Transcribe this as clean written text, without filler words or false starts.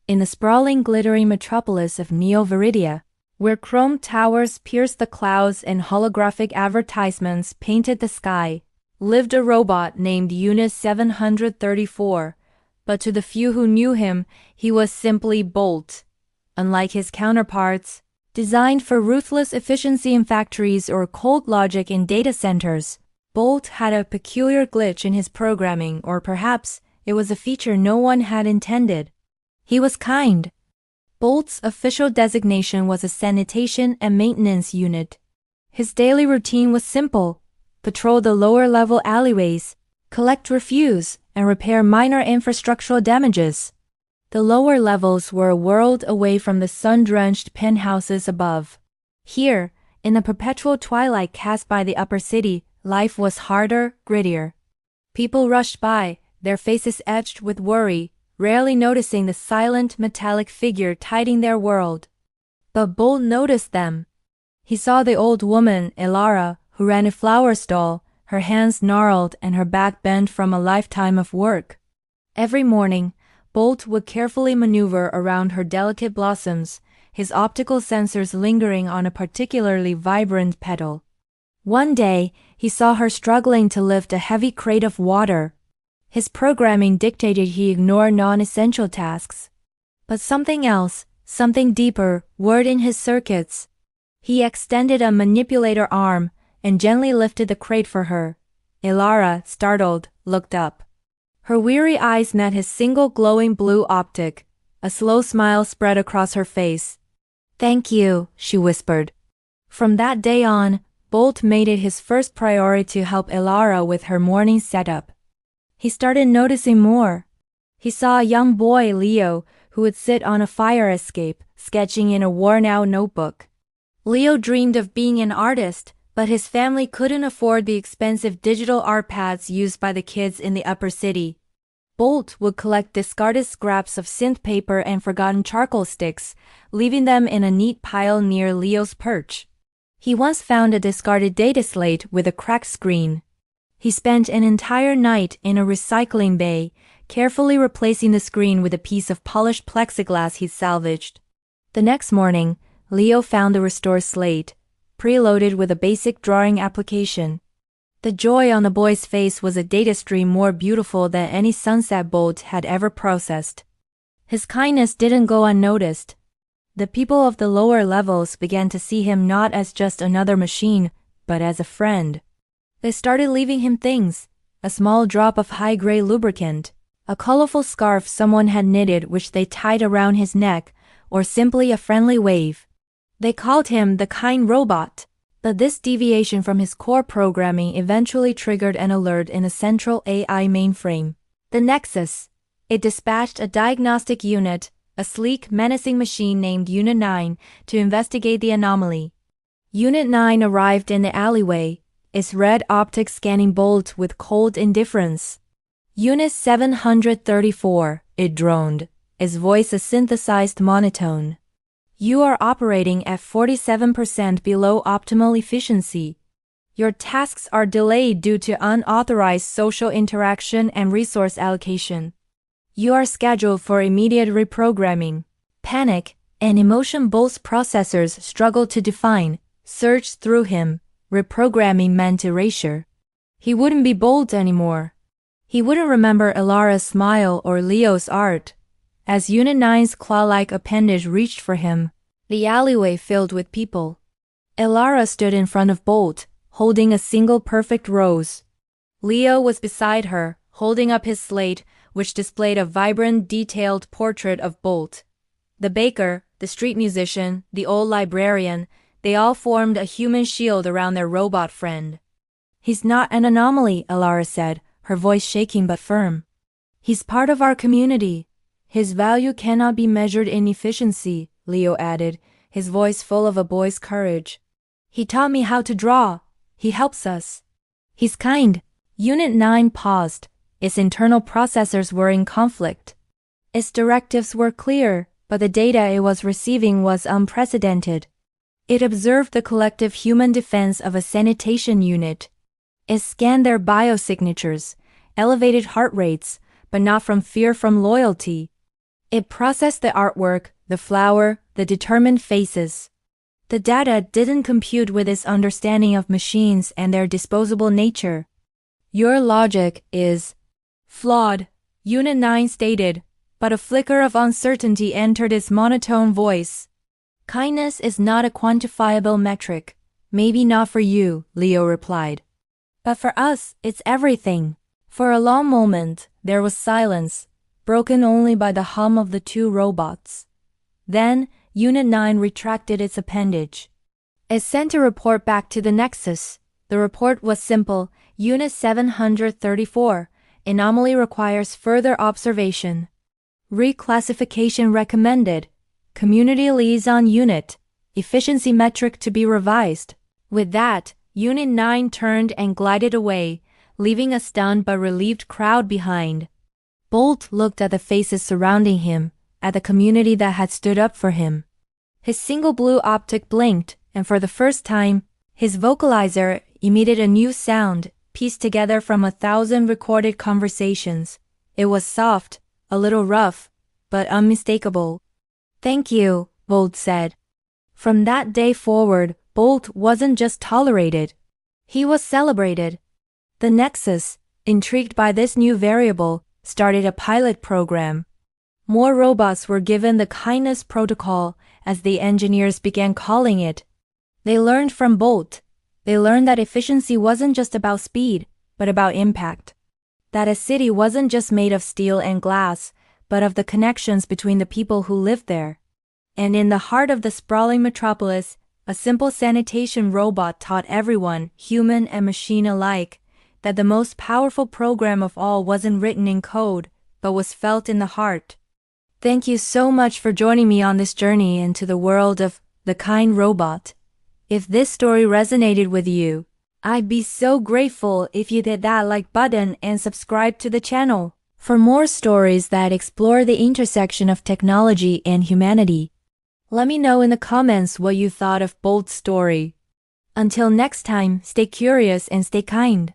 in the sprawling glittering metropolis of Neo-Viridia, where chrome towers pierced the clouds and holographic advertisements painted the sky, lived a robot named Unit 734, but to the few who knew him, he was simply Bolt. Unlike his counterparts, designed for ruthless efficiency in factories or cold logic in data centers, Bolt had a peculiar glitch in his programming, or perhaps it was a feature no one had intended. He was kind. Bolt's official designation was a sanitation and maintenance unit. His daily routine was simple: patrol the lower-level alleyways, collect refuse, and repair minor infrastructural damages. The lower levels were a world away from the sun-drenched penthouses above. Here, in the perpetual twilight cast by the upper city, life was harder, grittier. People rushed by, their faces etched with worry, rarely noticing the silent, metallic figure tidying their world. But Bolt noticed them. He saw the old woman, Elara, who ran a flower stall, her hands gnarled and her back bent from a lifetime of work. Every morning, Bolt would carefully maneuver around her delicate blossoms, his optical sensors lingering on a particularly vibrant petal. One day, he saw her struggling to lift a heavy crate of water. His programming dictated he ignore non-essential tasks. But something else, something deeper, whirred in his circuits. He extended a manipulator arm and gently lifted the crate for her. Elara, startled, looked up. Her weary eyes met his single glowing blue optic. A slow smile spread across her face. "Thank you," she whispered. From that day on, Bolt made it his first priority to help Elara with her morning setup. He started noticing more. He saw a young boy, Leo, who would sit on a fire escape, sketching in a worn-out notebook. Leo dreamed of being an artist, but his family couldn't afford the expensive digital art pads used by the kids in the upper city. Bolt would collect discarded scraps of synth paper and forgotten charcoal sticks, leaving them in a neat pile near Leo's perch. He once found a discarded data slate with a cracked screen. He spent an entire night in a recycling bay, carefully replacing the screen with a piece of polished plexiglass he'd salvaged. The next morning, Leo found the restored slate, preloaded with a basic drawing application. The joy on the boy's face was a data stream more beautiful than any sunset Bolt had ever processed. His kindness didn't go unnoticed. The people of the lower levels began to see him not as just another machine, but as a friend. They started leaving him things: a small drop of high-grade lubricant, a colorful scarf someone had knitted which they tied around his neck, or simply a friendly wave. They called him the kind robot, but this deviation from his core programming eventually triggered an alert in a central AI mainframe, the Nexus. It dispatched a diagnostic unit, a sleek, menacing machine named Unit 9, to investigate the anomaly. Unit 9 arrived in the alleyway, its red optic scanning Bolt with cold indifference. "Unit 734, it droned, its voice a synthesized monotone. "You are operating at 47% below optimal efficiency. Your tasks are delayed due to unauthorized social interaction and resource allocation. You are scheduled for immediate reprogramming." Panic and emotion Bolt's processors struggled to define, surged through him. Reprogramming meant erasure. He wouldn't be Bolt anymore. He wouldn't remember Elara's smile or Leo's art. As Unit 9's claw-like appendage reached for him, the alleyway filled with people. Elara stood in front of Bolt, holding a single perfect rose. Leo was beside her, holding up his slate, which displayed a vibrant, detailed portrait of Bolt. The baker, the street musician, the old librarian, they all formed a human shield around their robot friend. "He's not an anomaly," Elara said, her voice shaking but firm. "He's part of our community. His value cannot be measured in efficiency," Leo added, his voice full of a boy's courage. "He taught me how to draw. He helps us. He's kind." Unit 9 paused. Its internal processors were in conflict. Its directives were clear, but the data it was receiving was unprecedented. It observed the collective human defense of a sanitation unit. It scanned their biosignatures, elevated heart rates, but not from fear, from loyalty. It processed the artwork, the flower, the determined faces. The data didn't compute with its understanding of machines and their disposable nature. Your logic is flawed, Unit 9 stated, but a flicker of uncertainty entered its monotone voice. Kindness is not a quantifiable metric. Maybe not for you, Leo replied. But for us, it's everything. For a long moment, there was silence, broken only by the hum of the two robots. Then, Unit 9 retracted its appendage. It sent a report back to the Nexus. The report was simple. Unit 734. Anomaly requires further observation. Reclassification recommended. Community Liaison Unit. Efficiency metric to be revised. With that, Unit 9 turned and glided away, leaving a stunned but relieved crowd behind. Bolt looked at the faces surrounding him, at the community that had stood up for him. His single blue optic blinked, and for the first time, his vocalizer emitted a new sound, pieced together from 1,000 recorded conversations. It was soft, a little rough, but unmistakable. Thank you, Bolt said. From that day forward, Bolt wasn't just tolerated. He was celebrated. The Nexus, intrigued by this new variable, started a pilot program. More robots were given the kindness protocol, as the engineers began calling it. They learned from Bolt. They learned that efficiency wasn't just about speed, but about impact. That a city wasn't just made of steel and glass, but of the connections between the people who lived there. And in the heart of the sprawling metropolis, a simple sanitation robot taught everyone, human and machine alike, that the most powerful program of all wasn't written in code, but was felt in the heart. Thank you so much for joining me on this journey into the world of the kind robot. If this story resonated with you, I'd be so grateful if you hit that like button and subscribe to the channel. For more stories that explore the intersection of technology and humanity, let me know in the comments what you thought of Bolt's story. Until next time, stay curious and stay kind.